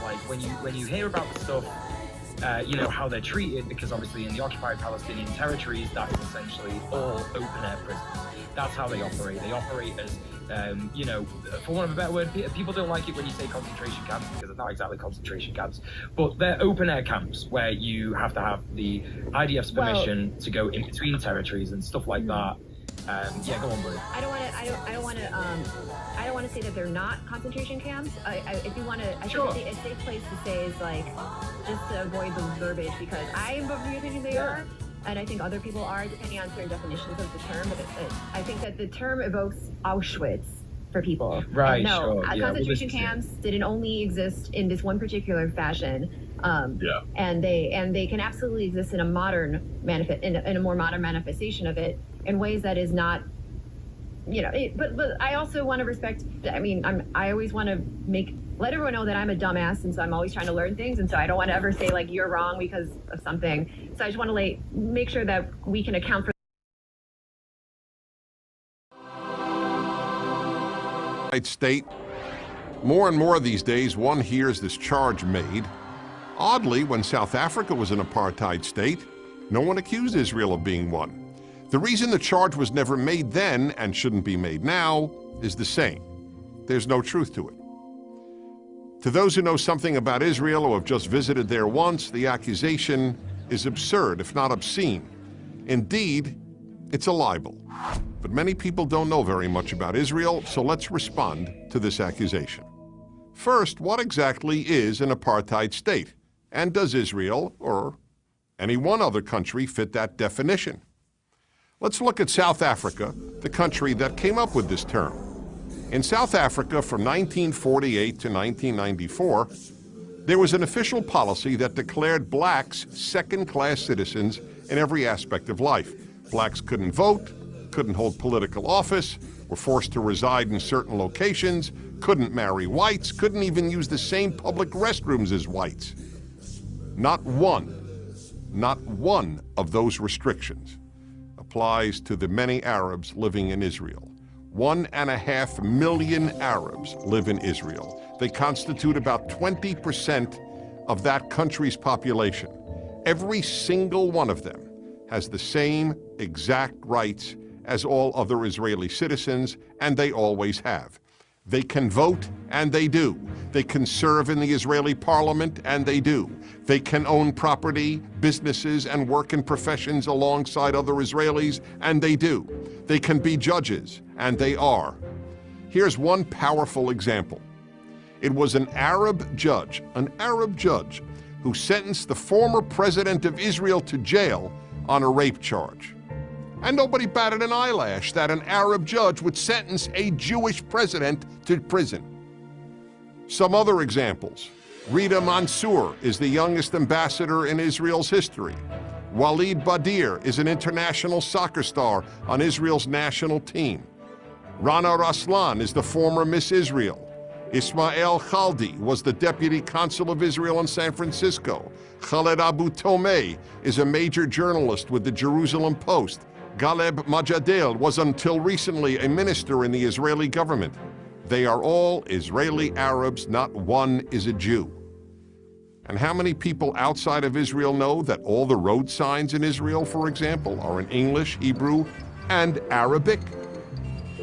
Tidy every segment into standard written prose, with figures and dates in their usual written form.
Like when you hear about the stuff, you know, how they're treated, because obviously in the occupied Palestinian territories, that is essentially all open-air prisons. That's how they operate. They operate as, you know, for want of a better word, people don't like it when you say concentration camps, because it's not exactly concentration camps, but they're open-air camps where you have to have the IDF's permission to go in between territories and stuff like that. Yeah, go on, Blue. I don't want to say that they're not concentration camps. If you want to, I think a safe place to say is like, just to avoid the verbiage, because I am of the opinion they are, and I think other people are, depending on certain definitions of the term. But I think that the term evokes Auschwitz for people. Right. And no, sure. concentration camps didn't only exist in this one particular fashion. And they can absolutely exist in a modern in a more modern manifestation of it in ways that is not, you know. But I also want to respect. I mean, I always want to let everyone know that I'm a dumbass, and so I'm always trying to learn things, and so I don't want to ever say like you're wrong because of something. So I just want to make sure that we can account for. State. More and more these days, one hears this charge made. Oddly, when South Africa was an apartheid state, no one accused Israel of being one. The reason the charge was never made then and shouldn't be made now is the same. There's no truth to it. To those who know something about Israel or have just visited there once, the accusation is absurd, if not obscene. Indeed, it's a libel. But many people don't know very much about Israel, so let's respond to this accusation. First, what exactly is an apartheid state? And does Israel, or any one other country, fit that definition? Let's look at South Africa, the country that came up with this term. In South Africa from 1948 to 1994, there was an official policy that declared blacks second-class citizens in every aspect of life. Blacks couldn't vote, couldn't hold political office, were forced to reside in certain locations, couldn't marry whites, couldn't even use the same public restrooms as whites. Not one of those restrictions applies to the many Arabs living in Israel. 1.5 million Arabs live in Israel. They constitute about 20% of that country's population. Every single one of them has the same exact rights as all other Israeli citizens, and they always have. They can vote, and they do. They can serve in the Israeli parliament, and they do. They can own property, businesses, and work in professions alongside other Israelis, and they do. They can be judges, and they are. Here's one powerful example. It was an Arab judge, who sentenced the former president of Israel to jail on a rape charge. And nobody batted an eyelash that an Arab judge would sentence a Jewish president to prison. Some other examples. Rita Mansour is the youngest ambassador in Israel's history. Walid Badir is an international soccer star on Israel's national team. Rana Raslan is the former Miss Israel. Ismail Khaldi was the deputy consul of Israel in San Francisco. Khaled Abu Tomei is a major journalist with the Jerusalem Post. Galeb Majadel was until recently a minister in the Israeli government. They are all Israeli Arabs, not one is a Jew. And how many people outside of Israel know that all the road signs in Israel, for example, are in English, Hebrew, and Arabic?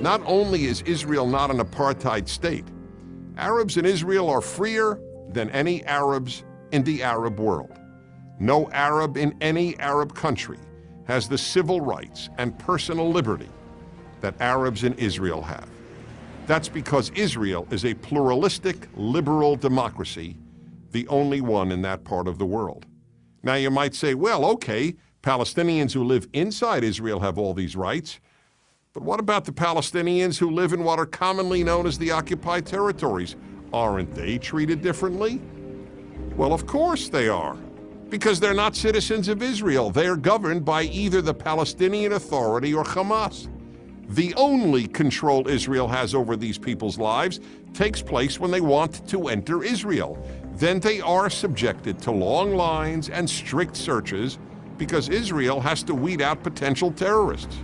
Not only is Israel not an apartheid state, Arabs in Israel are freer than any Arabs in the Arab world. No Arab in any Arab country has the civil rights and personal liberty that Arabs in Israel have. That's because Israel is a pluralistic, liberal democracy, the only one in that part of the world. Now you might say, well, okay, Palestinians who live inside Israel have all these rights, but what about the Palestinians who live in what are commonly known as the occupied territories? Aren't they treated differently? Well, of course they are, because they're not citizens of Israel. They're governed by either the Palestinian Authority or Hamas. The only control Israel has over these people's lives takes place when they want to enter Israel. Then they are subjected to long lines and strict searches because Israel has to weed out potential terrorists.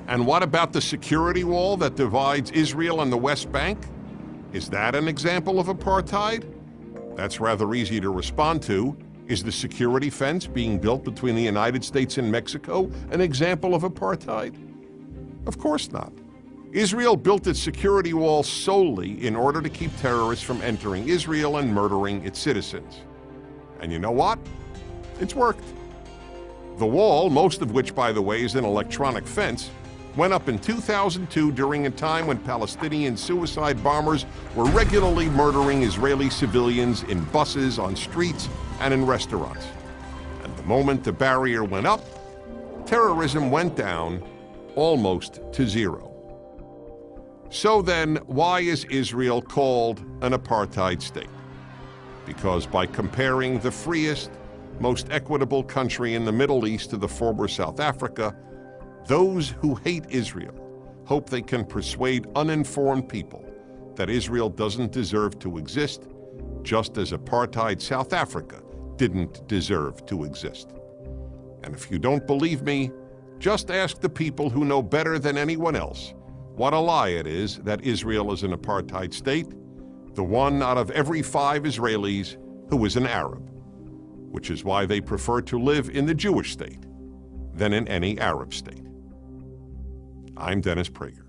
And what about the security wall that divides Israel and the West Bank? Is that an example of apartheid? That's rather easy to respond to. Is the security fence being built between the United States and Mexico an example of apartheid? Of course not. Israel built its security wall solely in order to keep terrorists from entering Israel and murdering its citizens. And you know what? It's worked. The wall, most of which, by the way, is an electronic fence, went up in 2002 during a time when Palestinian suicide bombers were regularly murdering Israeli civilians in buses, on streets, and in restaurants. And the moment the barrier went up, terrorism went down almost to zero. So then, why is Israel called an apartheid state? Because by comparing the freest, most equitable country in the Middle East to the former South Africa, those who hate Israel hope they can persuade uninformed people that Israel doesn't deserve to exist, just as apartheid South Africa didn't deserve to exist. And if you don't believe me, just ask the people who know better than anyone else what a lie it is that Israel is an apartheid state, the one out of every 5 Israelis who is an Arab, which is why they prefer to live in the Jewish state than in any Arab state. I'm Dennis Prager.